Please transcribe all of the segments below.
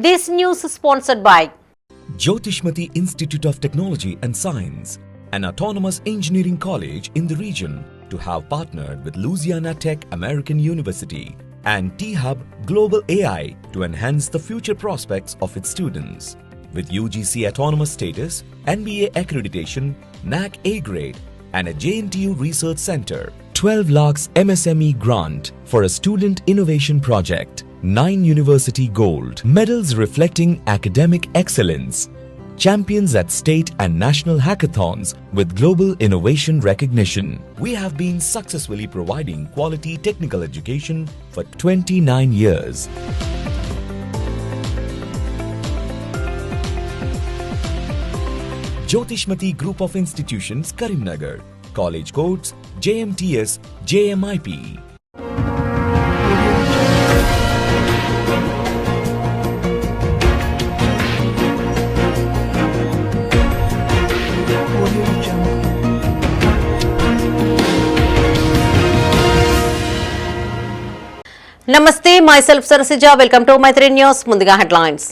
This news is sponsored by Jyotishmati Institute of Technology and Science, an autonomous engineering college in the region, to have partnered with Louisiana Tech American University and T-Hub Global AI to enhance the future prospects of its students. With UGC autonomous status, NBA accreditation, NAC A grade, and a JNTU research center, 12 lakhs MSME grant for a student innovation project, 9 university gold medals reflecting academic excellence, champions at state and national hackathons with global innovation recognition. We have been successfully providing quality technical education for 29 years. Jyotishmati Group of Institutions, Karimnagar. College codes JMTS, JMIP. Namaste, myself Sarasija. Welcome to Maitri News. Mundiga headlines.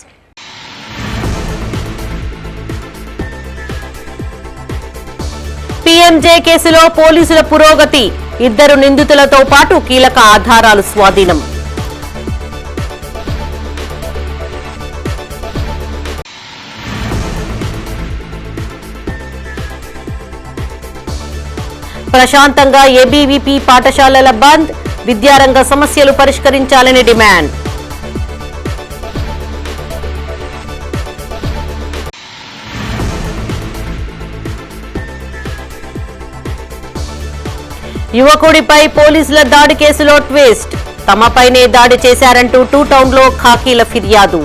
PMJ కేసులో పోలీసుల పురోగతి, ఇద్దరు నిందితులతో పాటు కీలక ఆధారాలు స్వాధీనం. ప్రశాంతంగా ABVP పాఠశాలల బంద్, విద్యారంగ సమస్యలు పరిష్కరించాలని డిమాండ్. యువకుడిపై పోలీసుల దాడి కేసులో ట్విస్ట్, తమపైనే దాడి చేశారంటూ టూ టౌన్లో ఖాకీల ఫిర్యాదు.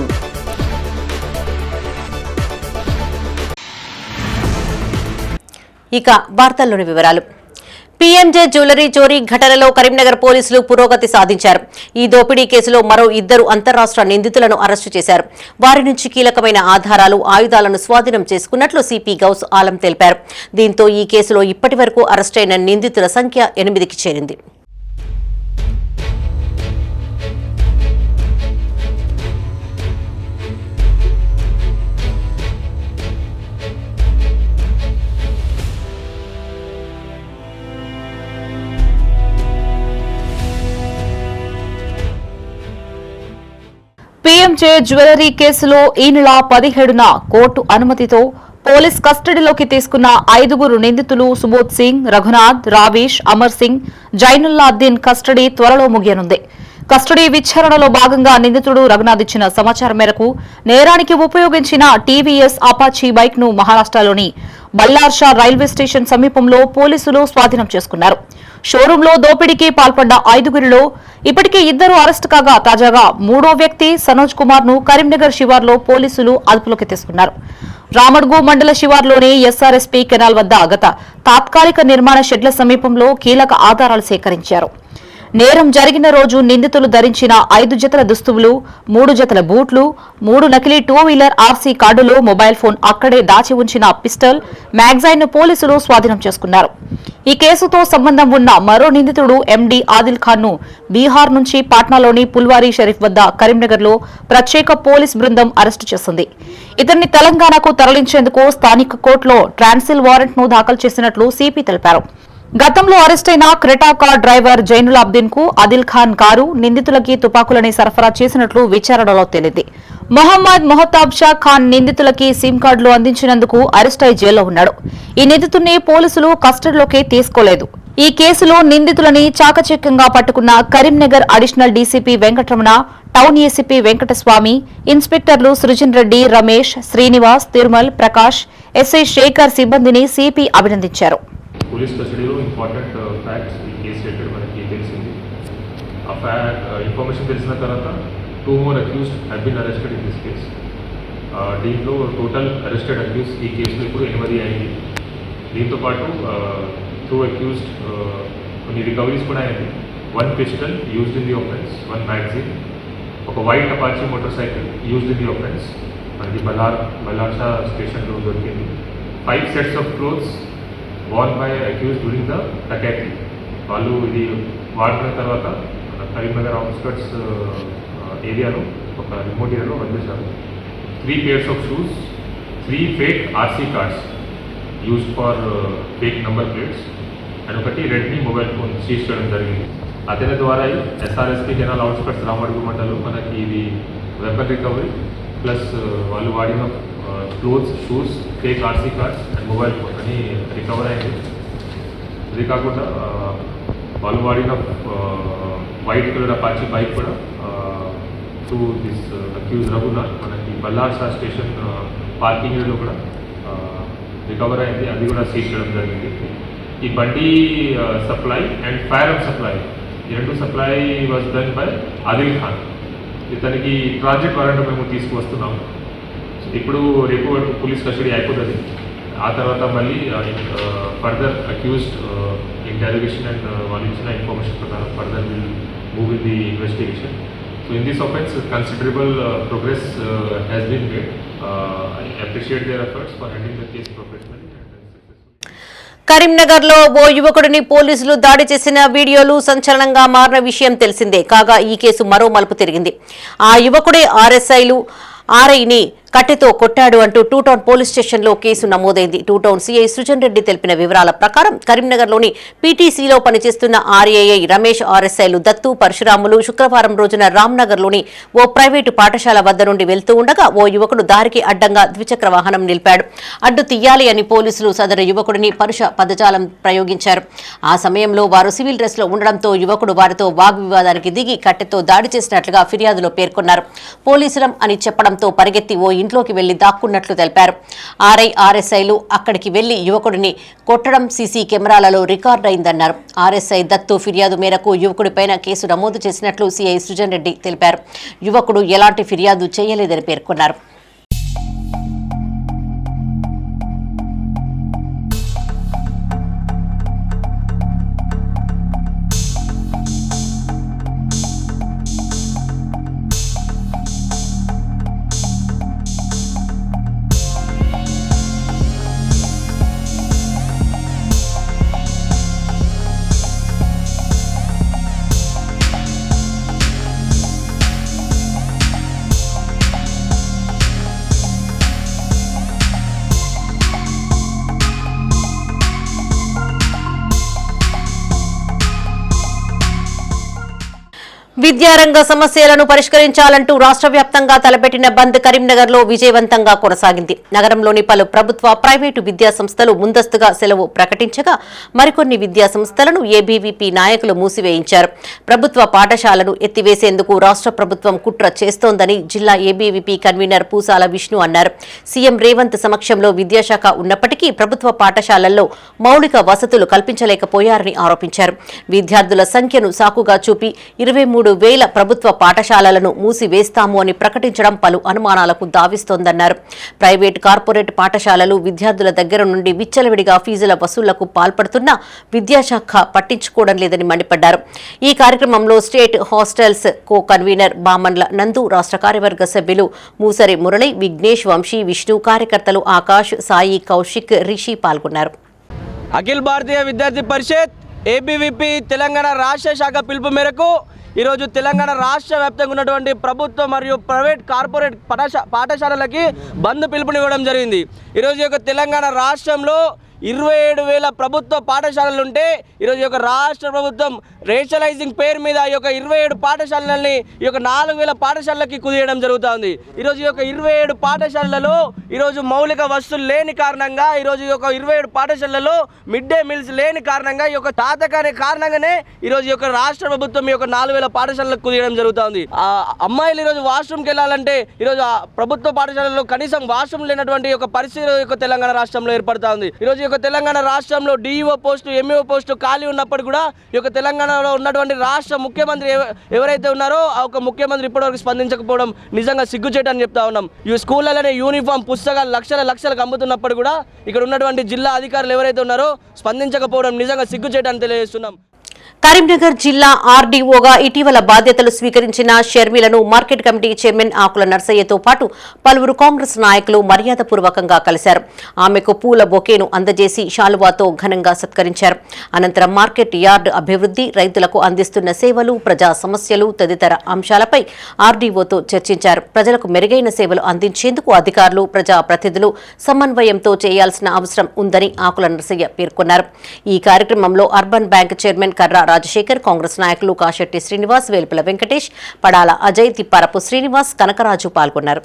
ఇక వార్తల్లోని వివరాలు. పీఎంజే జ్యువెలరీ చోరీ ఘటనలో కరీంనగర్ పోలీసులు పురోగతి సాధించారు. ఈ దోపిడీ కేసులో మరో ఇద్దరు అంతర్రాష్ట్ర నిందితులను అరెస్టు చేశారు. వారి నుంచి కీలకమైన ఆధారాలు, ఆయుధాలను స్వాధీనం చేసుకున్నట్లు సిపి గౌస్ ఆలం తెలిపారు. దీంతో ఈ కేసులో ఇప్పటి వరకు అరెస్టైన నిందితుల సంఖ్య 8కి చేరింది. పీఎంజే జ్యువెలరీ కేసులో ఈ నెల 17న కోర్టు అనుమతితో పోలీస్ కస్టడీలోకి తీసుకున్న 5గురు నిందితులు సుబోధ్ సింగ్, రఘునాథ్, రావేష్, అమర్ సింగ్, జైనుల్లాద్దీన్ కస్టడీ త్వరలో ముగియనుంది. కస్టడీ విచారణలో భాగంగా నిందితుడు రఘునాథ్ ఇచ్చిన సమాచారం మేరకు నేరానికి ఉపయోగించిన టీవీఎస్ అపాచీ బైక్ ను మహారాష్ట్రలోని బల్లార్షా రైల్వే స్టేషన్ సమీపంలో పోలీసులు స్వాధీనం చేసుకున్నారు. షోరూంలో దోపిడీకి పాల్పడ్డ 5గురిలో ఇప్పటికే 2 అరెస్టు కాగా తాజాగా 3వ వ్యక్తి సనోజ్ కుమార్ ను కరీంనగర్ శివార్లో పోలీసులు అదుపులోకి తీసుకున్నారు. రామడ్గు మండల శివార్లోని ఎస్ఆర్ఎస్పీ కెనాల్ వద్ద గత తాత్కాలిక నిర్మాణ షెడ్ల సమీపంలో కీలక ఆధారాలు సేకరించారు. నేరం జరిగిన రోజు నిందితులు ధరించిన 5 జతల దుస్తువులు, 3 జతల బూట్లు, 3 నకిలీ 2 వీలర్ ఆర్సీ కార్డులు, మొబైల్ ఫోన్, అక్కడే దాచి ఉంచిన పిస్టల్, మ్యాగజైన్ ను పోలీసులు స్వాధీనం చేసుకున్నారు. ఈ కేసుతో సంబంధం ఉన్న మరో నిందితుడు ఎండీ ఆదిల్ ఖాన్ ను బీహార్ నుంచి పాట్నాలోని పుల్వారీ షరీఫ్ వద్ద కరీంనగర్ లో ప్రత్యేక పోలీస్ బృందం అరెస్టు చేసింది. ఇతన్ని తెలంగాణకు తరలించేందుకు స్థానిక కోర్టులో ట్రాన్సిల్ వారెంట్ ను దాఖలు చేసినట్లు సిపి తెలిపారు. గతంలో అరెస్టైన క్రెటా కార్ డ్రైవర్ జైనులాబ్దీన్ కు ఆదిల్ ఖాన్ కారు, నిందితులకి తుపాకులని సరఫరా చేసినట్లు విచారణలో తేలింది. మొహమ్మద్ మొహతాబ్ షా ఖాన్ నిందితులకి సిమ్ కార్డులు అందించినందుకు అరెస్టై జైల్లో ఉన్నాడు. ఈ నిందితుడిని పోలీసులు కస్టడీలోకి తీసుకోలేదు. ఈ కేసులో నిందితులని చాకచక్యంగా పట్టుకున్న Karimnagar additional DCP Venkataramana, town ACP Venkataswamy, ఇన్స్పెక్టర్లు సృజన్ రెడ్డి, రమేష్, శ్రీనివాస్, తిరుమల్, ప్రకాష్, ఎస్ఐ శేఖర్ సిబ్బందిని సిపి అభినందించారు. పోలీస్ కస్టడీలో ఇంపార్టెంట్ ఫ్యాక్ట్స్ ఈ కేసు రిలేటెడ్ మనకి తెలిసింది. ఆ ఇన్ఫర్మేషన్ తెలిసిన తర్వాత 2 more accused have been arrested in this case. దీంట్లో టోటల్ అరెస్టెడ్ అక్యూస్ ఈ కేసులో ఇప్పుడు 8 అయింది. దీంతో పాటు 2 accused కొన్ని రికవరీస్ కూడా అయింది. 1 pistol used in the offence, 1 magazine, ఒక white Apache motorcycle used in the offence మనకి బల్లార్షా స్టేషన్లో దొరికింది. 5 sets of clothes worn by accused during the డకాటీ. వాళ్ళు ఇది వాడుకున్న తర్వాత కరీంనగర్ అవుట్స్కట్స్ ఏరియాలో ఒక రిమోట్ ఏరియాలో వదిలేశారు. 3 pairs of shoes, 3 fake RC cards used for fake number plates and ఒకటి రెడ్మీ మొబైల్ ఫోన్ సీజ్ చేయడం జరిగింది. అతని ద్వారా SRSP జనరల్ అవుట్స్కట్స్ రామడుగు మండలం మనకి ఇది వెపన్ రికవరీ ప్లస్ వాళ్ళు వాడిన clothes, shoes, fake RC cards and mobile phone అని రికవర్ అయింది. ఇది కాకుండా వాళ్ళు వాడిన వైట్ కలర్ అపాచీ బైక్ కూడా టు దిస్ అక్యూజ్ రఘునాథ్ మనకి బల్లార్సా స్టేషన్ పార్కింగ్ ఏరియాలో కూడా రికవర్ అయింది. అది కూడా సీజ్ చేయడం జరిగింది. ఈ బండి supply and fire arm supply ఈ రెండు supply was done by Adil Khan. ఇతనికి ట్రాన్సిట్ వారెంట్ మేము తీసుకువస్తున్నాము. ఇప్పుడు రేపు పోలీస్ కస్టడీ అయిపోతుంది. ఆ తర్వాత మళ్ళీ ఫర్దర్ అక్యూజ్డ్ ఇంటరాగేషన్ అండ్ వాళ్ళు ఇచ్చిన ఇన్ఫర్మేషన్ ప్రకారం further will move in the investigation. So in this offence, considerable progress has been made. I appreciate their efforts for handling the case professionally and successfully. కరీంనగర్లో ఓ యువకుడిని పోలీసులు దాడి చేసిన వీడియోలు సంచలనంగా మారిన విషయం తెలిసిందే. కాగా ఈ కేసు మరో మలుపు తిరిగింది. ఆ యువకుడే ఆర్ఐని కట్టెతో కొట్టాడు అంటూ 2 టౌన్ పోలీస్ స్టేషన్లో కేసు నమోదైంది. 2 టౌన్ సీఐ సృజన్ రెడ్డి తెలిపిన వివరాల ప్రకారం కరీంనగర్లోని పీటీసీలో పనిచేస్తున్న ఆర్ఏఐ రమేష్, ఆర్ఎస్ఐలు దత్తు, పరశురాములు శుక్రవారం రోజున రామ్నగర్లోని ఓ ప్రైవేటు పాఠశాల వద్ద నుండి వెళ్తూ ఉండగా ఓ యువకుడు దారికి అడ్డంగా ద్విచక్ర వాహనం నిలిపాడు. అడ్డు తీయాలి అని పోలీసులు సదరు యువకుడిని పరుష పదజాలం ప్రయోగించారు. ఆ సమయంలో వారు సివిల్ డ్రెస్లో ఉండడంతో యువకుడు వారితో వాగ్వివాదానికి దిగి కట్టెతో దాడి చేసినట్లుగా ఫిర్యాదులో పేర్కొన్నారు. పోలీసులం అని చెప్పడంతో పరిగెత్తి ఓ ఇంట్లోకి వెళ్లి దాక్కున్నట్లు తెలిపారు. ఆర్ఎస్ఐలు అక్కడికి వెళ్లి యువకుడిని కొట్టడం సీసీ కెమెరాలలో రికార్డ్ అయిందన్నారు. ఆర్ఎస్ఐ దత్తు ఫిర్యాదు మేరకు యువకుడిపైన కేసు నమోదు చేసినట్లు సీఐ సృజన్ రెడ్డి తెలిపారు. యువకుడు ఎలాంటి ఫిర్యాదు చేయలేదని పేర్కొన్నారు. విద్యారంగ సమస్యలను పరిష్కరించాలంటూ రాష్ట్ర వ్యాప్తంగా తలపెట్టిన బంద్ కరీంనగర్లో విజయవంతంగా కొనసాగింది. నగరంలోని పలు ప్రభుత్వ, ప్రైవేటు విద్యా సంస్థలు ముందస్తుగా సెలవు ప్రకటించగా మరికొన్ని విద్యా సంస్థలను ఏబీవీపీ నాయకులు మూసివేయించారు. ప్రభుత్వ పాఠశాలను ఎత్తివేసేందుకు రాష్ట్ర ప్రభుత్వం కుట్ర చేస్తోందని జిల్లా ఏబీవీపీ కన్వీనర్ పూసాల విష్ణు అన్నారు. సీఎం రేవంత్ సమక్షంలో విద్యాశాఖ ఉన్నప్పటికీ ప్రభుత్వ పాఠశాలల్లో మౌలిక వసతులు కల్పించలేకపోయారని ఆరోపించారు. విద్యార్థుల సంఖ్యను సాకుగా చూపి 23,000 ప్రభుత్వ పాఠశాలలను మూసివేస్తాము అని ప్రకటించడం పలు అనుమానాలకు దావిస్తోందన్నారు. ప్రైవేట్, కార్పొరేట్ పాఠశాలలు విద్యార్థుల దగ్గర నుండి విచ్చలవిడిగా ఫీజుల వసూళ్లకు పాల్పడుతున్నా విద్యాశాఖ పట్టించుకోవడం లేదని మండిపడ్డారు. ఈ కార్యక్రమంలో స్టేట్ హాస్టల్స్ కో కన్వీనర్ బామన్ల నందు, రాష్ట్ర కార్యవర్గ సభ్యులు మూసరి మురళి, విఘ్నేష్, వంశీ, విష్ణు, కార్యకర్తలు ఆకాష్, సాయి, కౌశిక్, రిషి పాల్గొన్నారు. అఖిల భారతీయ విద్యార్థి పరిషత్ ఏబీవీపీ తెలంగాణ రాష్ట్ర శాఖ పిలుపు మేరకు ఈరోజు తెలంగాణ రాష్ట్ర వ్యాప్తంగా ఉన్నటువంటి ప్రభుత్వ మరియు ప్రైవేట్, కార్పొరేట్ పాఠశాలలకి బంద్ పిలుపునివ్వడం జరిగింది. ఈరోజు యొక్క తెలంగాణ రాష్ట్రంలో 27,000 ప్రభుత్వ పాఠశాలలు ఉంటే ఈరోజు యొక్క రాష్ట్ర ప్రభుత్వం రేషనలైజింగ్ పేరు మీద ఈ యొక్క 27 పాఠశాలలని ఈ యొక్క 4,000 పాఠశాలలకి కుదియడం జరుగుతుంది. ఈరోజు ఈ యొక్క 27 పాఠశాలలలో ఈరోజు మౌలిక వసతులు లేని కారణంగా, ఈరోజు ఈ యొక్క 27 పాఠశాలలలో మిడ్ డే మీల్స్ లేని కారణంగా, ఈ యొక్క తాతకాని కారణంగానే ఈరోజు ఈ యొక్క రాష్ట్ర ప్రభుత్వం ఈ యొక్క 4,000 పాఠశాలలకు కుదియడం జరుగుతుంది. అమ్మాయిలు ఈరోజు వాష్రూమ్కి వెళ్ళాలంటే ఈరోజు ప్రభుత్వ పాఠశాలలో కనీసం వాష్రూమ్ లేనటువంటి ఒక పరిస్థితి యొక్క తెలంగాణ రాష్ట్రంలో ఏర్పడుతుంది. ఈరోజు యొక్క తెలంగాణ రాష్ట్రంలో డిఈఓ పోస్టు, ఎంఈఓ పోస్టు ఖాళీ ఉన్నప్పుడు కూడా ఈ యొక్క తెలంగాణలో ఉన్నటువంటి రాష్ట్ర ముఖ్యమంత్రి ఎవరైతే ఉన్నారో ఆ ఒక ముఖ్యమంత్రి ఇప్పటివరకు స్పందించకపోవడం నిజంగా సిగ్గుచేటని చెప్తా ఉన్నాం. ఈ స్కూళ్ళలోనే యూనిఫామ్, పుస్తకాలు లక్షలకు అమ్ముతున్నప్పుడు కూడా ఇక్కడ ఉన్నటువంటి జిల్లా అధికారులు ఎవరైతే ఉన్నారో స్పందించకపోవడం నిజంగా సిగ్గుచేటని తెలియజేస్తున్నాం. కరీంనగర్ జిల్లా ఆర్డీఓగా ఇటీవల బాధ్యతలు స్వీకరించిన షర్మిలను మార్కెట్ కమిటీ చైర్మన్ ఆకుల నర్సయ్యతో పాటు పలువురు కాంగ్రెస్ నాయకులు మర్యాదపూర్వకంగా కలిశారు. ఆమెకు పూల బొకేను అందజేసి శాలువాతో ఘనంగా సత్కరించారు. అనంతరం మార్కెట్ యార్డ్ అభివృద్ధి, రైతులకు అందిస్తున్న సేవలు, ప్రజా సమస్యలు తదితర అంశాలపై ఆర్డీఓతో చర్చించారు. ప్రజలకు మెరుగైన సేవలు అందించేందుకు అధికారులు, ప్రజా ప్రతినిధులు సమన్వయంతో చేయాల్సిన అవసరం ఉందని ఆకుల నర్సయ్య పేర్కొన్నారు. ఈ కార్యక్రమంలో అర్బన్ బ్యాంక్ చైర్మన్ కర్రా రాజశేఖర్, కాంగ్రెస్ నాయకులు కాశెట్టి శ్రీనివాస్, వేల్పుల వెంకటేష్, పడాల అజయ్, తిప్పారపు శ్రీనివాస్, కనకరాజు పాల్గొన్నారు.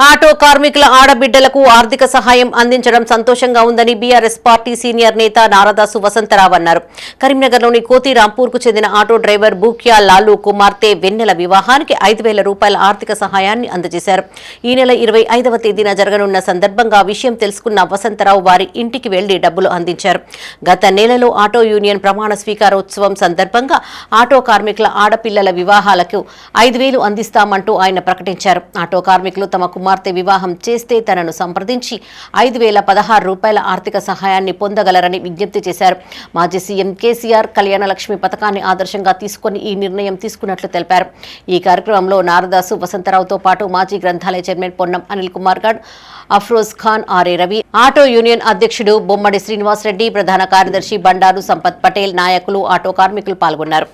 ఆటో కార్మికుల ఆడబిడ్డలకు ఆర్థిక సహాయం అందించడం సంతోషంగా ఉందని బీఆర్ఎస్ పార్టీ సీనియర్ నేత నారదాసు వసంతరావు అన్నారు. కరీంనగర్లోని కోతి రాంపూర్కు చెందిన ఆటో డ్రైవర్ బూక్యా లాలు కుమార్తె వెన్నెల వివాహానికి 5,000 రూపాయల ఆర్థిక సహాయాన్ని అందజేశారు. ఈ నెల 25వ తేదీన జరగనున్న సందర్భంగా విషయం తెలుసుకున్న వసంతరావు వారి ఇంటికి వెళ్లి డబ్బులు అందించారు. గత నెలలో ఆటో యూనియన్ ప్రమాణ స్వీకారోత్సవం సందర్భంగా ఆటో కార్మికుల ఆడపిల్లల వివాహాలకు 5,000 అందిస్తామంటూ ఆయన ప్రకటించారు. ఆటో కార్మికులు తమ కుమార్తె వివాహం చేస్తే తనను సంప్రదించి 5,016 రూపాయల ఆర్థిక సహాయాన్ని పొందగలరని విజ్ఞప్తి చేశారు. మాజీ సీఎం కేసీఆర్ కళ్యాణ లక్ష్మి పథకాన్ని ఆదర్శంగా తీసుకుని ఈ నిర్ణయం తీసుకున్నట్లు తెలిపారు. ఈ కార్యక్రమంలో నారదాసు వసంతరావుతో పాటు మాజీ గ్రంథాలయ చైర్మన్ పొన్నం అనిల్ కుమార్ గఢ్, Afroz Khan, R A Ravi, auto union అధ్యక్షుడు బొమ్మడి శ్రీనివాస్ రెడ్డి, ప్రధాన కార్యదర్శి బండారు సంపత్ పటేల్, నాయకులు, ఆటో కార్మికులు పాల్గొన్నారు.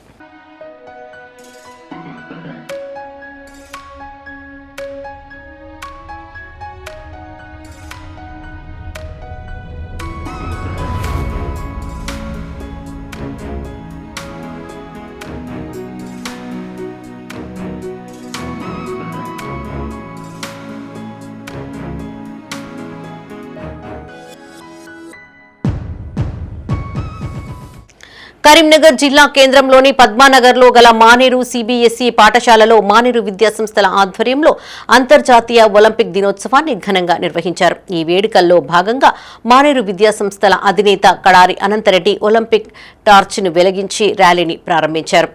కరీంనగర్ జిల్లా కేంద్రంలోని పద్మానగర్లో గల మానేరు సిబిఎస్ఈ పాఠశాలలో మానేరు విద్యాసంస్థల ఆధ్వర్యంలో అంతర్జాతీయ ఒలింపిక్ దినోత్సవాన్ని ఘనంగా నిర్వహించారు. ఈ వేడుకల్లో భాగంగా మానేరు విద్యాసంస్థల అధినేత కడారి అనంతరెడ్డి ఒలింపిక్ టార్చ్ను వెలిగించి ర్యాలీని ప్రారంభించారు.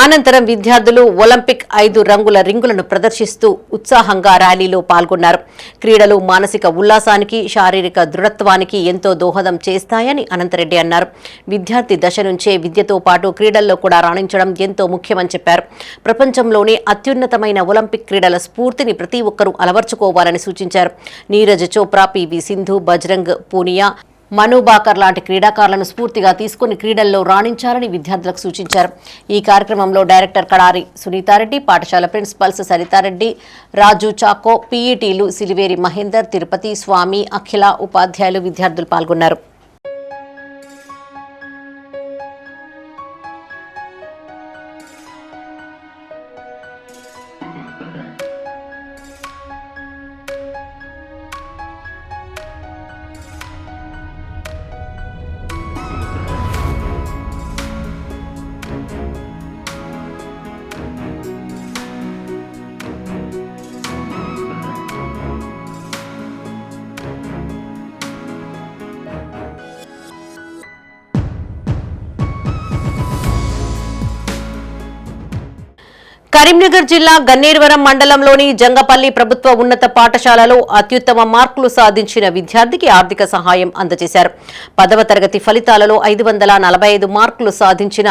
అనంతరం విద్యార్థులు ఒలింపిక్ 5 రంగుల రింగులను ప్రదర్శిస్తూ ఉత్సాహంగా ర్యాలీలో పాల్గొన్నారు. క్రీడలు మానసిక ఉల్లాసానికి, శారీరక దృఢత్వానికి ఎంతో దోహదం చేస్తాయని అనంతరెడ్డి అన్నారు. విద్యార్థి దశ నుంచే విద్యతో పాటు క్రీడల్లో కూడా రాణించడం ఎంతో ముఖ్యమని చెప్పారు. ప్రపంచంలోనే అత్యున్నతమైన ఒలింపిక్ క్రీడల స్ఫూర్తిని ప్రతి ఒక్కరూ అలవర్చుకోవాలని సూచించారు. నీరజ్ చోప్రా, పివి సింధు, బజరంగ్ పూనియా, మను బాకర్ లాంటి క్రీడాకారులను స్ఫూర్తిగా తీసుకుని క్రీడల్లో రాణించాలని విద్యార్థులకు సూచించారు. ఈ కార్యక్రమంలో డైరెక్టర్ కడారి సునీతారెడ్డి, పాఠశాల ప్రిన్సిపల్స్ సరితారెడ్డి, రాజు చాకో, పీఈటీలు సిలివేరి మహేందర్, తిరుపతి, స్వామి, అఖిల, ఉపాధ్యాయులు, విద్యార్థులు పాల్గొన్నారు. కరీంనగర్ జిల్లా గన్నేరువరం మండలంలోని జంగపల్లి ప్రభుత్వ ఉన్నత పాఠశాలలో అత్యుత్తమ మార్కులు సాధించిన విద్యార్థికి ఆర్థిక సహాయం అందజేశారు. 10వ తరగతి ఫలితాలలో 545 మార్కులు సాధించిన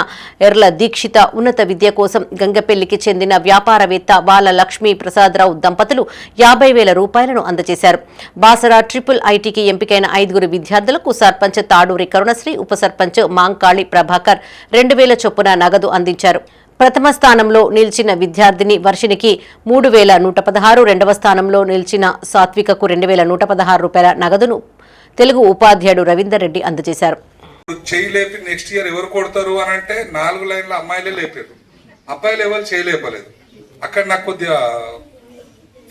ఎర్ల దీక్షిత ఉన్నత విద్య కోసం గంగపల్లికి చెందిన వ్యాపారవేత్త బాల లక్ష్మీ ప్రసాదరావు దంపతులు 50,000 రూపాయలను అందజేశారు. బాసరా ట్రిపుల్ ఐటీకి ఎంపికైన 5 విద్యార్థులకు సర్పంచ్ తాడూరి కరుణశ్రీ, ఉప సర్పంచ్ మాంకాళి ప్రభాకర్ 2,000 చొప్పున నగదు అందించారు. ప్రథమ స్థానంలో నిలిచిన విద్యార్థిని వర్షినికి 3,116, రెండవ స్థానంలో నిలిచిన సాత్వికకు 2,116 రూపాయల నగదును తెలుగు ఉపాధ్యాయుడు రవీందర్ రెడ్డి అందజేశారు. చేయి లేపి నెక్స్ట్ ఇయర్ ఎవరు కొడతారు అని అంటే 4 లైన్ల అమ్మాయిలే లేపారు, అబ్బాయిలు ఎవరు చేయలేపలేదు. అక్కడ నాకు కొద్దిగా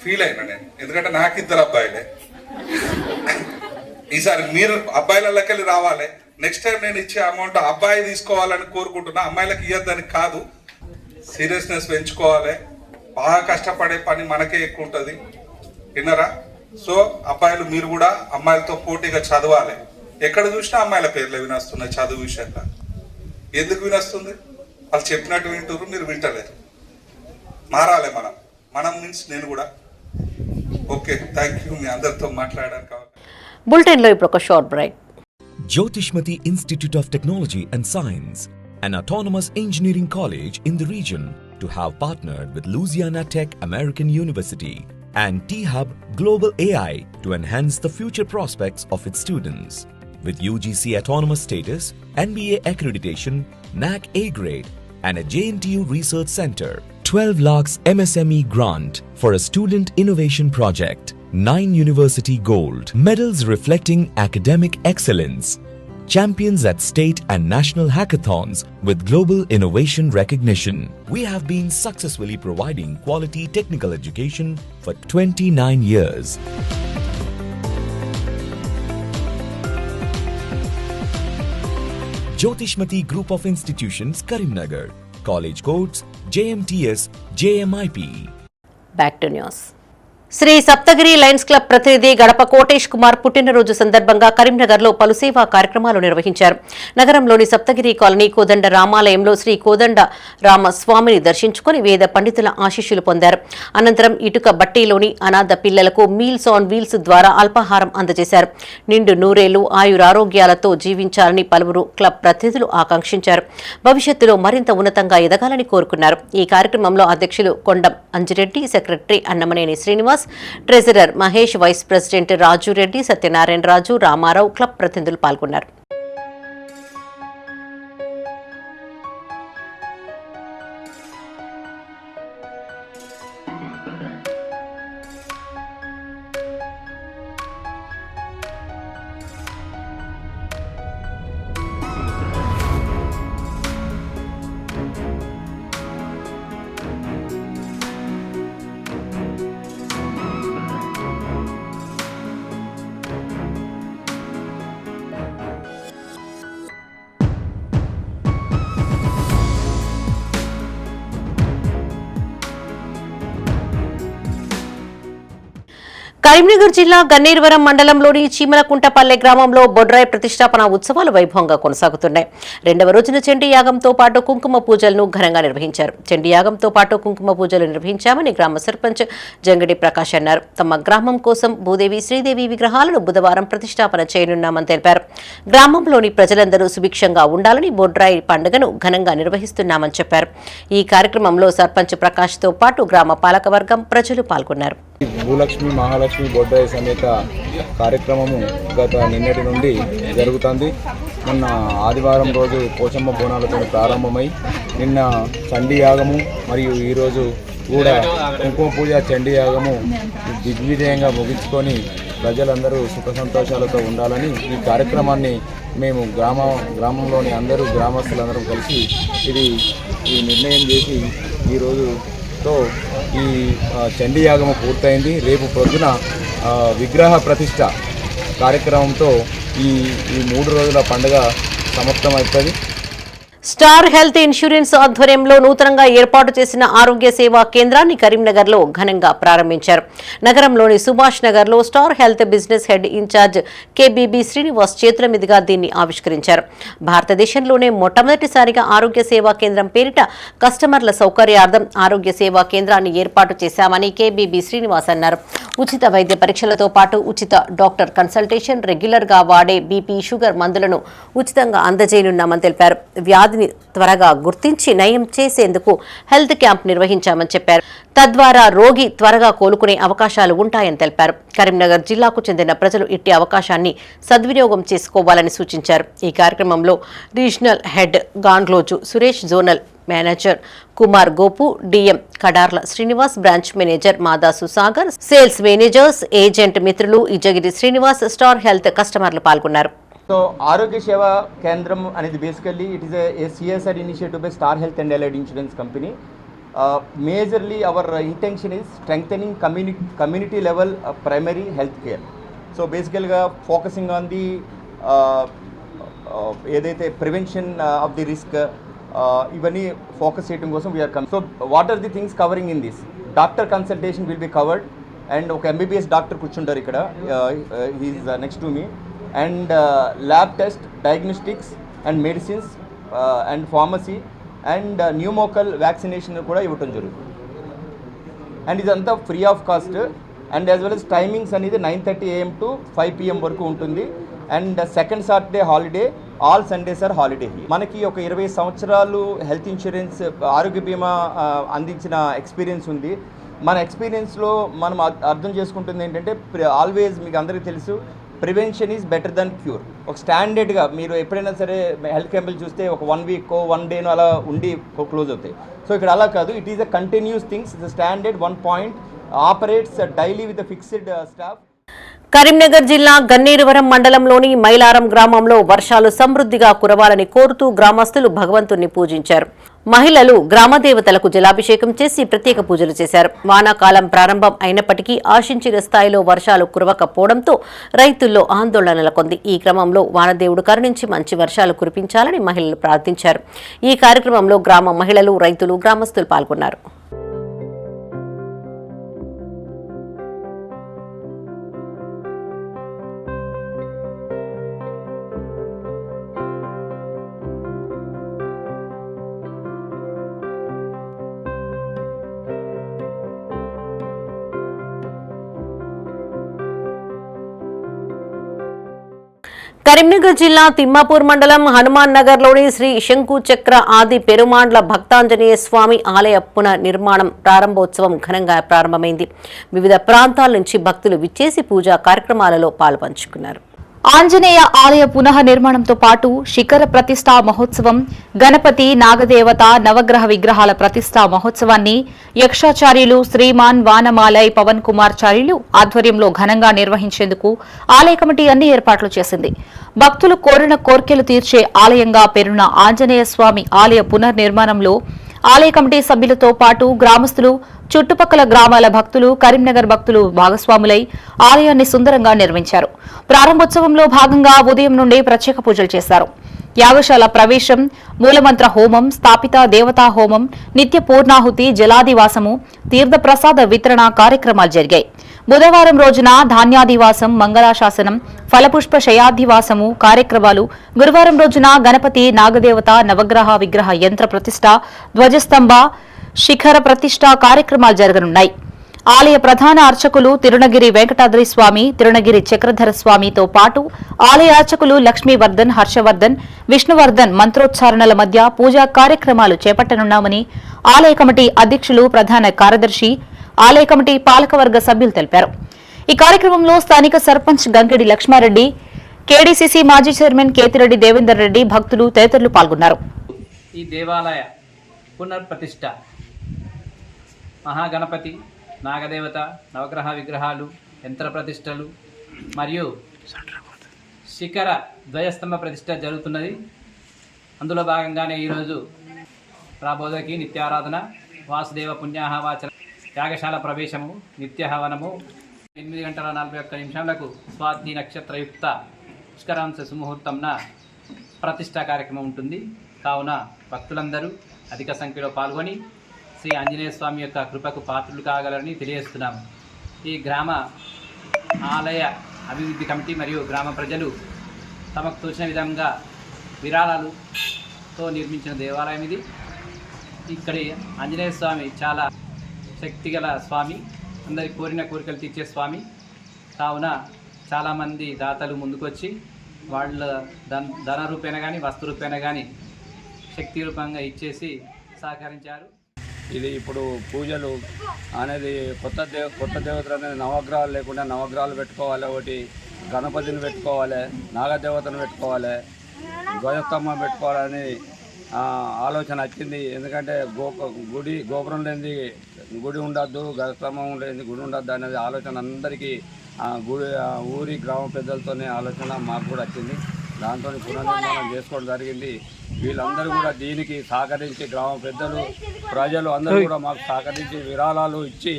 ఫీల్ అయినా నేను, ఎందుకంటే నాకు 2 అబ్బాయిలే. ఈసారి మీరు అబ్బాయిలకెళ్ళి రావాలి. నెక్స్ట్ టైం నేను ఇచ్చే అమౌంట్ అబ్బాయి తీసుకోవాలని కోరుకుంటున్నా, అమ్మాయిలకు ఇవ్వద్దని కాదు. సీరియస్నెస్ పెంచుకోవాలి, బాగా కష్టపడే పని మనకే ఎక్కువ ఉంటుంది, విన్నరా? సో అబ్బాయిలు మీరు కూడా అమ్మాయిలతో పోటీగా చదవాలి. ఎక్కడ చూసినా అమ్మాయిల పేర్లే వినస్తున్నాయి చదువు విషయంలో. ఎందుకు వినస్తుంది? వాళ్ళు చెప్పినట్టు వింటారు, మీరు వింటలేరు. మారాలి మనం మీన్స్ నేను కూడా. ఓకే, థ్యాంక్ యూ మీ అందరితో మాట్లాడడానికి. బులెటిన్లో ఇప్పుడు ఒక short break. Jyotishmati Institute of Technology and Science, an autonomous engineering college in the region, to have partnered with Louisiana Tech American University and T-Hub Global AI to enhance the future prospects of its students. With UGC autonomous status, NBA accreditation, NAC A grade, and a JNTU research center, 12 lakhs MSME grant for a student innovation project, 9 university gold medals reflecting academic excellence, champions at state and national hackathons with global innovation recognition. We have been successfully providing quality technical education for 29 years. Jyotishmati Group of Institutions, Karimnagar. College codes JMTS, JMIP. Back to news. Sri Saptagiri lions club ప్రతినిధి గడప కోటేష్ కుమార్ పుట్టినరోజు సందర్భంగా కరీంనగర్లో పలు సేవా కార్యక్రమాలు నిర్వహించారు. నగరంలోని Saptagiri colony కోదండ రామాలయంలో శ్రీ కోదండ రామస్వామిని దర్శించుకుని వేద పండితుల ఆశీస్సులు పొందారు. అనంతరం ఇటుక బట్టీలోని అనాథ పిల్లలకు మీల్స్ ఆన్ వీల్స్ ద్వారా అల్పాహారం అందజేశారు. నిండు నూరేళ్లు ఆయురారోగ్యాలతో జీవించాలని పలువురు క్లబ్ ప్రతినిధులు ఆకాంక్షించారు. భవిష్యత్తులో మరింత ఉన్నతంగా ఎదగాలని కోరుకున్నారు. ఈ కార్యక్రమంలో అధ్యక్షులు Kondam Anjireddy, secretary Annamaneni Srinivas, treasurer Mahesh, vice president Rajureddy, Satyanarayana Raju, Ramarao, club ప్రతినిధులు పాల్గొన్నారు. కరీంనగర్ జిల్లా గన్నేరువరం మండలంలోని చీమలకుంటపల్లె గ్రామంలో బొడ్రాయి ప్రతిష్టాపన ఉత్సవాలు వైభవంగా కొనసాగుతున్నాయి. 2వ రోజున చండీ యాగంతో పాటు కుంకుమ పూజలను ఘనంగా నిర్వహించారు. చండీ యాగంతో పాటు కుంకుమ పూజలు నిర్వహించామని గ్రామ సర్పంచ్ జంగడి ప్రకాష్ అన్నారు. తమ గ్రామం కోసం భూదేవి, శ్రీదేవి విగ్రహాలను బుధవారం ప్రతిష్టాపన చేయనున్నామని తెలిపారు. గ్రామంలోని ప్రజలందరూ సుభిక్షంగా ఉండాలని బొడ్రాయి పండుగను ఘనంగా నిర్వహిస్తున్నామని చెప్పారు. ఈ కార్యక్రమంలో సర్పంచ్ ప్రకాష్ తో పాటు గ్రామ పాలకవర్గం, ప్రజలు పాల్గొన్నారు. భూలక్ష్మి మహాలక్ష్మి బొడ్రాయి సమేత కార్యక్రమము గత నిన్నటి నుండి జరుగుతుంది. మొన్న ఆదివారం రోజు పోచమ్మ బోనాలతో ప్రారంభమై నిన్న చండీ యాగము మరియు ఈరోజు కూడా కుంకుమ పూజ చండీ యాగము దిగ్విజయంగా ముగించుకొని ప్రజలందరూ సుఖ సంతోషాలతో ఉండాలని ఈ కార్యక్రమాన్ని మేము గ్రామంలోని అందరూ గ్రామస్తులందరూ కలిసి ఈ నిర్ణయం చేసి ఈరోజుతో ఈ చండీ యాగము పూర్తయింది. రేపు పొద్దున విగ్రహ ప్రతిష్ట కార్యక్రమంతో ఈ 3 రోజుల పండుగ సమాప్తమవుతుంది. స్టార్ హెల్త్ ఇన్సూరెన్స్ ఆధ్వర్యంలో నూతనంగా ఏర్పాటు చేసిన ఆరోగ్య సేవా కేంద్రాన్ని కరీంనగర్లో ఘనంగా ప్రారంభించారు. నగరంలోని సుభాష్ నగర్లో star health business head incharge K B B Srinivas చేతుల మీదుగా దీన్ని ఆవిష్కరించారు. భారతదేశంలోనే మొట్టమొదటిసారిగా ఆరోగ్య సేవా కేంద్రం పేరిట కస్టమర్ల సౌకర్యార్థం ఆరోగ్య సేవా కేంద్రాన్ని ఏర్పాటు చేశామని కేబీబీ శ్రీనివాస్ అన్నారు. ఉచిత వైద్య పరీక్షలతో పాటు ఉచిత డాక్టర్ కన్సల్టేషన్, రెగ్యులర్ గా వాడే బీపీ, షుగర్ మందులను ఉచితంగా అందజేయనున్నామని తెలిపారు. వ్యాధిని త్వరగా గుర్తించి నయం చేసేందుకు హెల్త్ క్యాంప్ నిర్వహించామని చెప్పారు. తద్వారా రోగి త్వరగా కోలుకునే అవకాశాలు ఉంటాయని తెలిపారు. కరీంనగర్ జిల్లాకు చెందిన ప్రజలు ఇట్టి అవకాశాన్ని సద్వినియోగం చేసుకోవాలని సూచించారు. ఈ కార్యక్రమంలో regional head Gangloju Suresh, zonal manager Kumar Gopu, DM Kadarla Srinivas, branch manager Madasu Sagar, sales managers, agent మిత్రులు ఇజగిరి శ్రీనివాస్, స్టార్ హెల్త్ కస్టమర్లు పాల్గొన్నారు. సో ఆరోగ్య సేవా కేంద్రం అనేది basically it is a CSR initiative by star health and allied insurance company. Majorly our intention is strengthening community level primary health care. So basically focusing on the ఏదైతే prevention of the risk ఇవన్నీ focus చేయడం కోసం we are come. So what are the things covering in this? Doctor consultation will be covered and ఒక MBBS doctor కూర్చుంటారు ఇక్కడ, he is next to me. And lab test, diagnostics and medicines and pharmacy and pneumococcal vaccination కూడా ఇవ్వటం జరుగుతుంది. And ఇదంతా free of cost. And as well as timings అనేది 9:30 AM to 5 PM వరకు ఉంటుంది. And second Saturday holiday, all Sundays are holiday. మనకి ఒక 20 సంవత్సరాలు హెల్త్ ఇన్సూరెన్స్ ఆరోగ్య బీమా అందించిన ఎక్స్పీరియన్స్ ఉంది. మన ఎక్స్పీరియన్స్లో మనం అర్థం చేసుకుంటుంది ఏంటంటే, ఆల్వేస్ మీకు అందరికీ తెలుసు, prevention is better then cure. ఒక స్టాండర్డ్గా మీరు ఎప్పుడైనా సరే హెల్త్ క్యాంపులు చూస్తే ఒక 1 week 1 day అలా ఉండి క్లోజ్ అవుతాయి. సో ఇక్కడ అలా కాదు, it is a continuous things. It's standard 1 point operates daily with fixed staff. Karimnagar జిల్లా గన్నేరువరం మండలంలోని మైలారం గ్రామంలో వర్షాలు సమృద్ధిగా కురవాలని కోరుతూ గ్రామస్తులు భగవంతుణ్ణి పూజించారు. మహిళలు గ్రామదేవతలకు జలాభిషేకం చేసి ప్రత్యేక పూజలు చేశారు. వానాకాలం ప్రారంభం అయినప్పటికీ ఆశించిన స్థాయిలో వర్షాలు కురవకపోవడంతో రైతుల్లో ఆందోళన నెలకొంది. ఈ క్రమంలో వానదేవుడు కరుణించి మంచి వర్షాలు కురిపించాలని మహిళలు ప్రార్థించారు. ఈ కార్యక్రమంలో గ్రామ మహిళలు, రైతులు, గ్రామస్తులు పాల్గొన్నారు. కరీంనగర్ జిల్లా తిమ్మాపూర్ మండలం హనుమాన్ నగర్లోని శ్రీ శంకు చక్ర ఆది పెరుమాండ్ల భక్తాంజనేయ స్వామి ఆలయ పునర్నిర్మాణం ప్రారంభోత్సవం ఘనంగా ప్రారంభమైంది. వివిధ ప్రాంతాల నుంచి భక్తులు విచ్చేసి పూజా కార్యక్రమాలలో పాల్పంచుకున్నారు. ఆంజనేయ ఆలయ పునః నిర్మాణంతో పాటు శిఖర ప్రతిష్టా మహోత్సవం, గణపతి, నాగదేవత, నవగ్రహ విగ్రహాల ప్రతిష్టా మహోత్సవాన్ని యక్షాచార్యులు శ్రీమాన్ వానమాలై పవన్ కుమార్ చార్యులు ఆధ్వర్యంలో ఘనంగా నిర్వహించేందుకు ఆలయ కమిటీ అన్ని ఏర్పాట్లు చేసింది. భక్తులు కోరిన కోర్కెలు తీర్చే ఆలయంగా పేరున్న ఆంజనేయ స్వామి ఆలయ పునర్నిర్మాణంలో ఆలయ కమిటీ సభ్యులతో పాటు గ్రామస్తులు, చుట్టుపక్కల గ్రామాల భక్తులు, కరీంనగర్ భక్తులు భాగస్వాములై ఆలయాన్ని సుందరంగా నిర్మించారు. ప్రారంభోత్సవంలో భాగంగా ఉదయం నుండి ప్రత్యేక పూజలు చేశారు. యాగశాల ప్రవేశం, మూలమంత్ర హోమం, స్థాపిత దేవతా హోమం, నిత్య పూర్ణాహుతి, జలాదివాసము, తీర్థప్రసాద వితరణ కార్యక్రమాలు జరిగాయి. బుధవారం రోజున ధాన్యాదివాసం, మంగళాశాసనం, ఫలపుష్ప శయాధివాసము కార్యక్రమాలు, గురువారం రోజున గణపతి, నాగదేవత, నవగ్రహ విగ్రహ యంత్ర ప్రతిష్ట, ధ్వజస్తంభ, శిఖర ప్రతిష్ట కార్యక్రమాలు జరగనున్నాయి. ఆలయ ప్రధాన అర్చకులు తిరునగిరి వెంకటాద్రి స్వామి, తిరునగిరి చక్రధర స్వామితో పాటు ఆలయ అర్చకులు లక్ష్మీవర్ధన్, హర్షవర్ధన్, విష్ణువర్ధన్ మంత్రోచ్చారణల మధ్య పూజా కార్యక్రమాలు చేపట్టనున్నామని ఆలయ కమిటీ అధ్యక్షులు, ప్రధాన కార్యదర్శి, ఆలయ కమిటీ పాలకవర్గ సభ్యులు తెలిపారు. ఈ కార్యక్రమంలో స్థానిక సర్పంచ్ గంగిడి లక్ష్మారెడ్డి, కేడీసీసీ మాజీ చైర్మన్ కేతిరెడ్డి దేవేందర్ రెడ్డి, భక్తులు తదితరులు పాల్గొన్నారు. ఈ దేవాలయ పునర్ప్రతిష్ఠ మహాగణపతి, నాగదేవత, నవగ్రహ విగ్రహాలు, యంత్ర ప్రతిష్టలు మరియు శిఖర ధ్వజస్తంభ ప్రతిష్ట జరుగుతున్నది. అందులో భాగంగానే ఈరోజు రాబోదకి నిత్యారాధన, వాసుదేవ పుణ్యాహవాచన, యాగశాల ప్రవేశము, నిత్య హవనము, 8:41 స్వాతి నక్షత్రయుక్త పుష్కరాంశ సుముహూర్తంన ప్రతిష్టా కార్యక్రమం ఉంటుంది. కావున భక్తులందరూ అధిక సంఖ్యలో పాల్గొని శ్రీ ఆంజనేయ స్వామి యొక్క కృపకు పాత్రులు కాగలరని తెలియజేస్తున్నాము. ఈ గ్రామ ఆలయ అభివృద్ధి కమిటీ మరియు గ్రామ ప్రజలు తమకు తోచిన విధంగా విరాళాలతో నిర్మించిన దేవాలయం ఇది. ఇక్కడి ఆంజనేయ స్వామి చాలా శక్తిగల స్వామి, అందరి కోరిన కోరికలు తీర్చే స్వామి. కావున చాలామంది దాతలు ముందుకొచ్చి వాళ్ళ ధన రూపేణ కానీ వస్తు రూపేణ కానీ శక్తి రూపంగా ఇచ్చేసి సహకరించారు. ఇది ఇప్పుడు పూజలు అనేది కొత్త దేవతలు అనేది నవగ్రహాలు లేకుండా నవగ్రహాలు పెట్టుకోవాలి, ఒకటి గణపతిని పెట్టుకోవాలి, నాగదేవతను పెట్టుకోవాలి, ధ్వజస్తంభం పెట్టుకోవాలని ఆలోచన వచ్చింది. ఎందుకంటే గోపురం లేనిది గుడి ఉండద్దు, గజస్తంభం లేనిది గుడి ఉండద్దు అనేది ఆలోచన అందరికీ ఊరి గ్రామ పెద్దలతోనే ఆలోచన మాకు కూడా వచ్చింది. దాంతో పునర్నిర్మాణం చేసుకోవడం జరిగింది. వీళ్ళందరూ కూడా దీనికి సహకరించి గ్రామ పెద్దలు ప్రజలు అందరూ కూడా మాకు సహకరించి విరాళాలు ఇచ్చి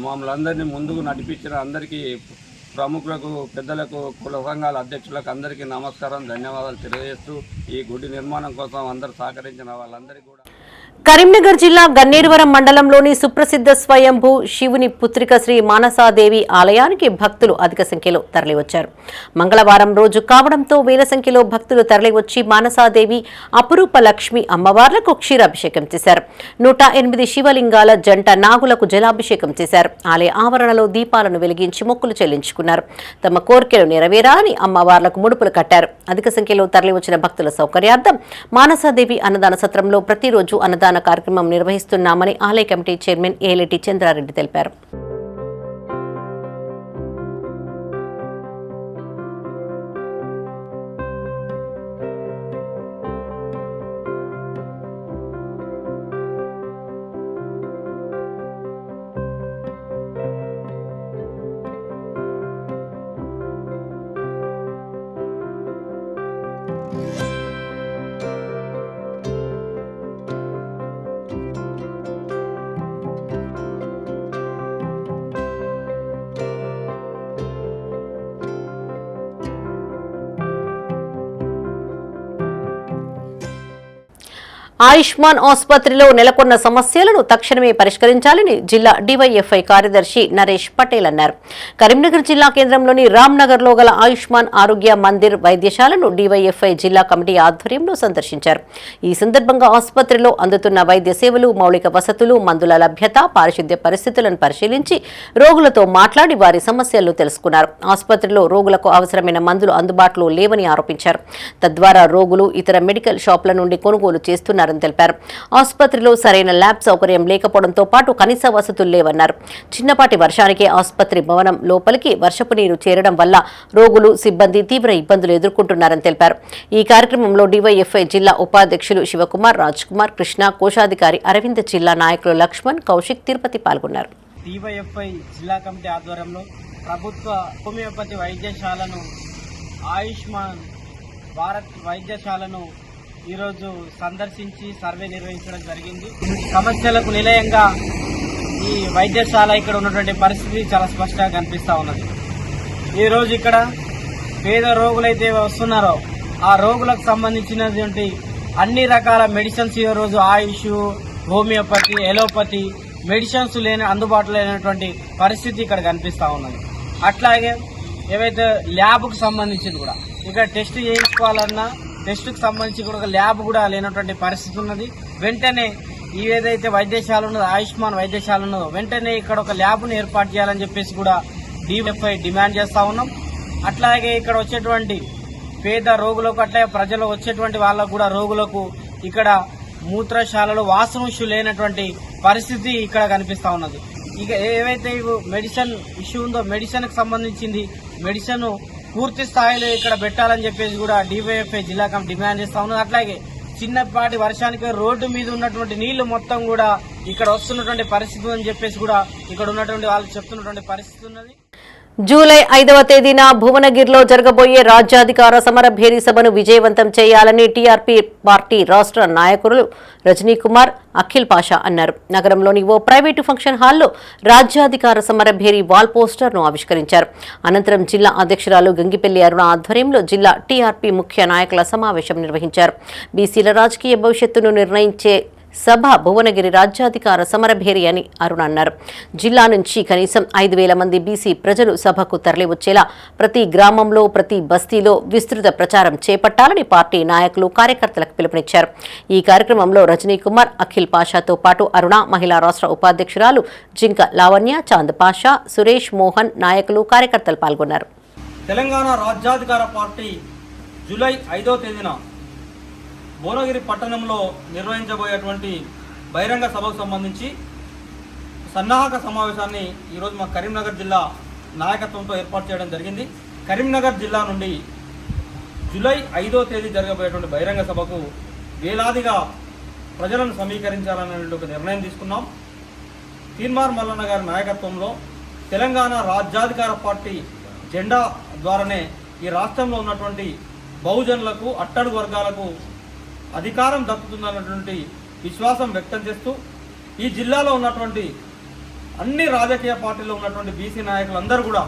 మమ్మల్ని అందరినీ ముందుకు నడిపించిన అందరికీ ప్రముఖులకు, పెద్దలకు, కుల సంఘాల అధ్యక్షులకు అందరికీ నమస్కారం, ధన్యవాదాలు తెలియజేస్తూ ఈ గుడి నిర్మాణం కోసం అందరూ సహకరించిన వాళ్ళందరికీ కూడా. కరీంనగర్ జిల్లా గన్నేరువరం మండలంలోని సుప్రసిద్ధ స్వయంభూ శివుని పుత్రిక శ్రీ మానసాదేవి ఆలయానికి భక్తులు అధిక సంఖ్యలో తరలివచ్చారు. మంగళవారం రోజు కావడంతో వేల సంఖ్యలో భక్తులు తరలివచ్చి మానసాదేవి, అపురూప లక్ష్మి అమ్మవార్లకు క్షీరాభిషేకం చేశారు. 108 శివలింగాల జంట నాగులకు జలాభిషేకం చేశారు. ఆలయ ఆవరణలో దీపాలను వెలిగించి మొక్కులు చెల్లించుకున్నారు. తమ కోరికలు నెరవేరాలని అమ్మవార్లకు ముడుపులు కట్టారు. అధిక సంఖ్యలో తరలివచ్చిన భక్తుల సౌకర్యార్థం మానసాదేవి అన్నదాన సత్రంలో ప్రతిరోజు అన్నదాన కార్యక్రమం నిర్వహిస్తున్నామని ఆలయ కమిటీ చైర్మన్ ఏలేటి చంద్రారెడ్డి తెలిపారు. ఆయుష్మాన్ ఆసుపత్రిలో నెలకొన్న సమస్యలను తక్షణమే పరిష్కరించాలని జిల్లా డివైఎఫ్ఐ కార్యదర్శి నరేష్ పటేల్ అన్నారు. కరీంనగర్ జిల్లా కేంద్రంలోని రామ్నగర్లో గల ఆయుష్మాన్ ఆరోగ్య మందిర్ వైద్యశాలను డివైఎఫ్ఐ జిల్లా కమిటీ ఆధ్వర్యంలో సందర్శించారు. ఈ సందర్భంగా ఆసుపత్రిలో అందుతున్న వైద్య సేవలు, మౌలిక వసతులు, మందుల లభ్యత, పారిశుద్ధ్య పరిస్థితులను పరిశీలించి రోగులతో మాట్లాడి వారి సమస్యలను తెలుసుకున్నారు. ఆసుపత్రిలో రోగులకు అవసరమైన మందులు అందుబాటులో లేవని ఆరోపించారు. తద్వారా రోగులు ఇతర మెడికల్ షాపుల నుండి కొనుగోలు చేస్తున్నారు తెలిపారు. ఆసుపత్రిలో సరైన ల్యాబ్ సౌకర్యం లేకపోవడంతో పాటు కనీస వసతులు లేవన్నారు. చిన్నపాటి వర్షానికే ఆసుపత్రి భవనం లోపలికి వర్షపు నీరు చేరడం వల్ల రోగులు, సిబ్బంది తీవ్ర ఇబ్బందులు ఎదుర్కొంటున్నారని తెలిపారు. ఈ కార్యక్రమంలో డివైఎఫ్ఐ జిల్లా ఉపాధ్యక్షులు శివకుమార్, రాజ్ కుమార్, కృష్ణ, కోశాధికారి అరవింద్, జిల్లా నాయకులు లక్ష్మణ్, కౌశిక్, తిరుపతి పాల్గొన్నారు. డివైఎఫ్ఐ జిల్లా కమిటీ ఆధ్వర్యంలో ప్రభుత్వ హోమియోపతి వైద్యశాలను, ఆయుష్మాన్ భారత్ వైద్యశాలను ఈరోజు సందర్శించి సర్వే నిర్వహించడం జరిగింది. సమస్యలకు నిలయంగా ఈ వైద్యశాల ఇక్కడ ఉన్నటువంటి పరిస్థితి చాలా స్పష్టంగా కనిపిస్తూ ఉన్నది. ఈరోజు ఇక్కడ పేద రోగులైతే వస్తున్నారో ఆ రోగులకు సంబంధించినటువంటి అన్ని రకాల మెడిసిన్స్ ఈరోజు ఆయుష్, హోమియోపతి, ఎలోపతి మెడిసిన్స్ అందుబాటులో లేనటువంటి పరిస్థితి ఇక్కడ కనిపిస్తూ ఉన్నది. అట్లాగే ఏవైతే ల్యాబ్కు సంబంధించింది కూడా ఇక్కడ టెస్ట్ చేయించుకోవాలన్నా టెస్ట్కు సంబంధించి కూడా ఒక ల్యాబ్ కూడా లేనటువంటి పరిస్థితి ఉన్నది. వెంటనే ఏదైతే వైద్యశాల ఉన్నదో, ఆయుష్మాన్ వైద్యశాల ఉన్నదో, వెంటనే ఇక్కడ ఒక ల్యాబ్ను ఏర్పాటు చేయాలని చెప్పేసి కూడా డివైఎఫ్ఐ డిమాండ్ చేస్తూ ఉన్నాం. అట్లాగే ఇక్కడ వచ్చేటువంటి పేద రోగులకు, అట్లాగే ప్రజలు వచ్చేటువంటి వాళ్ళకు కూడా రోగులకు ఇక్కడ మూత్రశాలలో వాష్రూమ్స్ లేనటువంటి పరిస్థితి ఇక్కడ కనిపిస్తూ ఉన్నది. ఇక ఏవైతే మెడిసిన్ ఇష్యూ ఉందో మెడిసిన్కి సంబంధించింది మెడిసిన్ పూర్తి స్థాయిలో ఇక్కడ పెట్టాలని చెప్పేసి కూడా డివైఎఫ్ఐ జిల్లా కమిటీ డిమాండ్ చేస్తా ఉన్నది. అట్లాగే చిన్నపాటి వర్షానికి రోడ్డు మీద ఉన్నటువంటి నీళ్లు మొత్తం కూడా ఇక్కడ వస్తున్నటువంటి పరిస్థితి అని చెప్పేసి కూడా ఇక్కడ ఉన్నటువంటి వాళ్ళు చెప్తున్నటువంటి పరిస్థితి ఉన్నది. జూలై 5వ తేదీన భువనగిరిలో జరగబోయే రాజ్యాధికార సమరభేరీ సభను విజయవంతం చేయాలని టీఆర్పీ పార్టీ రాష్ట్ర నాయకులు రజనీకుమార్, అఖిల్ పాషా అన్నారు. నగరంలోని ఓ ప్రైవేటు ఫంక్షన్ హాల్లో రాజ్యాధికార సమరభేరీ వాల్ పోస్టర్ను ఆవిష్కరించారు. అనంతరం జిల్లా అధ్యక్షురాలు గంగిపెల్లి అరుణ ఆధ్వర్యంలో జిల్లా టీఆర్పీ ముఖ్య నాయకుల సమావేశం నిర్వహించారు. బీసీల రాజకీయ భవిష్యత్తును నిర్ణయించే సభ భువనగిరి రాజ్యాధికార సమరభేరి అని అరుణ అన్నారు. జిల్లా నుంచి కనీసం 5,000 మంది బీసీ ప్రజలు సభకు తరలివచ్చేలా ప్రతి గ్రామంలో, ప్రతి బస్తీలో విస్తృత ప్రచారం చేపట్టాలని పార్టీ నాయకులు, కార్యకర్తలకు పిలుపునిచ్చారు. ఈ కార్యక్రమంలో రజనీకుమార్, అఖిల్ పాషాతో పాటు అరుణ, మహిళా రాష్ట్ర ఉపాధ్యక్షురాలు జింక లావణ్య, చాంద్ పాషా, సురేష్, మోహన్, నాయకులు, కార్యకర్తలు పాల్గొన్నారు. తెలంగాణ రాజ్యాధికార పార్టీ జూలై 5వ తేదీన భువనగిరి పట్టణంలో నిర్వహించబోయేటువంటి బహిరంగ సభకు సంబంధించి సన్నాహక సమావేశాన్ని ఈరోజు మా కరీంనగర్ జిల్లా నాయకత్వంతో ఏర్పాటు చేయడం జరిగింది. కరీంనగర్ జిల్లా నుండి జూలై 5వ తేదీ జరగబోయేటువంటి బహిరంగ సభకు వేలాదిగా ప్రజలను సమీకరించాలనే ఒక నిర్ణయం తీసుకున్నాం. తీన్మార్ మల్లన్న గారి నాయకత్వంలో తెలంగాణ రాజ్యాధికార పార్టీ జెండా ద్వారానే ఈ రాష్ట్రంలో ఉన్నటువంటి బహుజనులకు అట్టడుగు వర్గాలకు అధికారం దక్కుతుందన్నటువంటి విశ్వాసం వ్యక్తం చేస్తూ ఈ జిల్లాలో ఉన్నటువంటి అన్ని రాజకీయ పార్టీల్లో ఉన్నటువంటి బీసీ నాయకులందరూ కూడా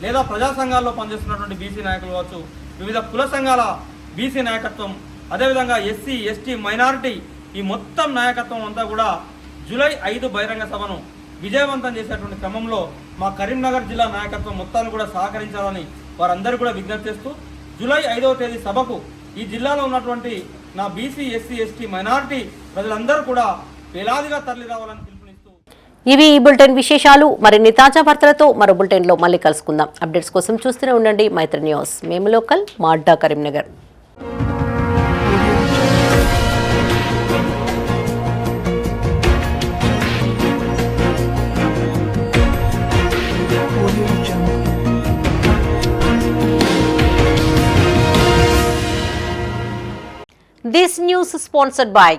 లేదా ప్రజా సంఘాల్లో పనిచేస్తున్నటువంటి బీసీ నాయకులు కావచ్చు, వివిధ కుల సంఘాల బీసీ నాయకత్వం, అదేవిధంగా ఎస్సీ ఎస్టీ మైనారిటీ ఈ మొత్తం నాయకత్వం అంతా కూడా జూలై 5 బహిరంగ సభను విజయవంతం చేసేటువంటి క్రమంలో మా కరీంనగర్ జిల్లా నాయకత్వం మొత్తాన్ని కూడా సహకరించాలని వారందరూ కూడా విజ్ఞప్తి చేస్తూ జూలై 5వ తేదీ సభకు ఈ జిల్లాలో ఉన్నటువంటి నా బీసీ ఎస్సీ ఎస్టీ మైనారిటీ ప్రజలందరూ కూడా వేలాదిగా తరలి రావాలని పిలుపునిస్తూ ఇవి ఈ బులెటిన్ విశేషాలు. మరిన్ని తాజా వార్తలతో మరో బులెటిన్లో మళ్ళీ కలుసుకుందాం. అప్డేట్స్ కోసం చూస్తూనే ఉండండి మైత్రి న్యూస్. మేము లోకల్, మా అడ్డా Karimnagar. This news is sponsored by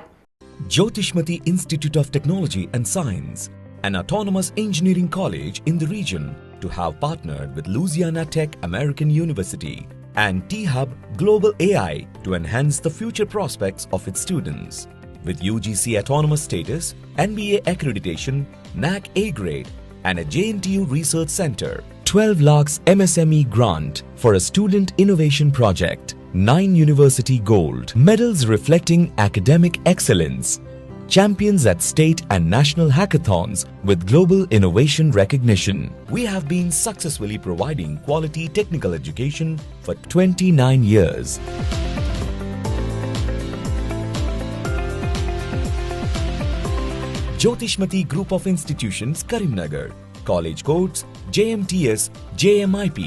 Jyotishmati Institute of Technology and Science, an autonomous engineering college in the region, to have partnered with Louisiana Tech American University and T-Hub Global AI to enhance the future prospects of its students. With UGC autonomous status, NBA accreditation, NAC A grade, and a JNTU research center, 12 lakhs MSME grant for a student innovation project, 9 university gold medals reflecting academic excellence, champions at state and national hackathons with global innovation recognition. We have been successfully providing quality technical education for 29 years. Jyotishmati Group of Institutions, Karimnagar. College codes JMTS, JMIP.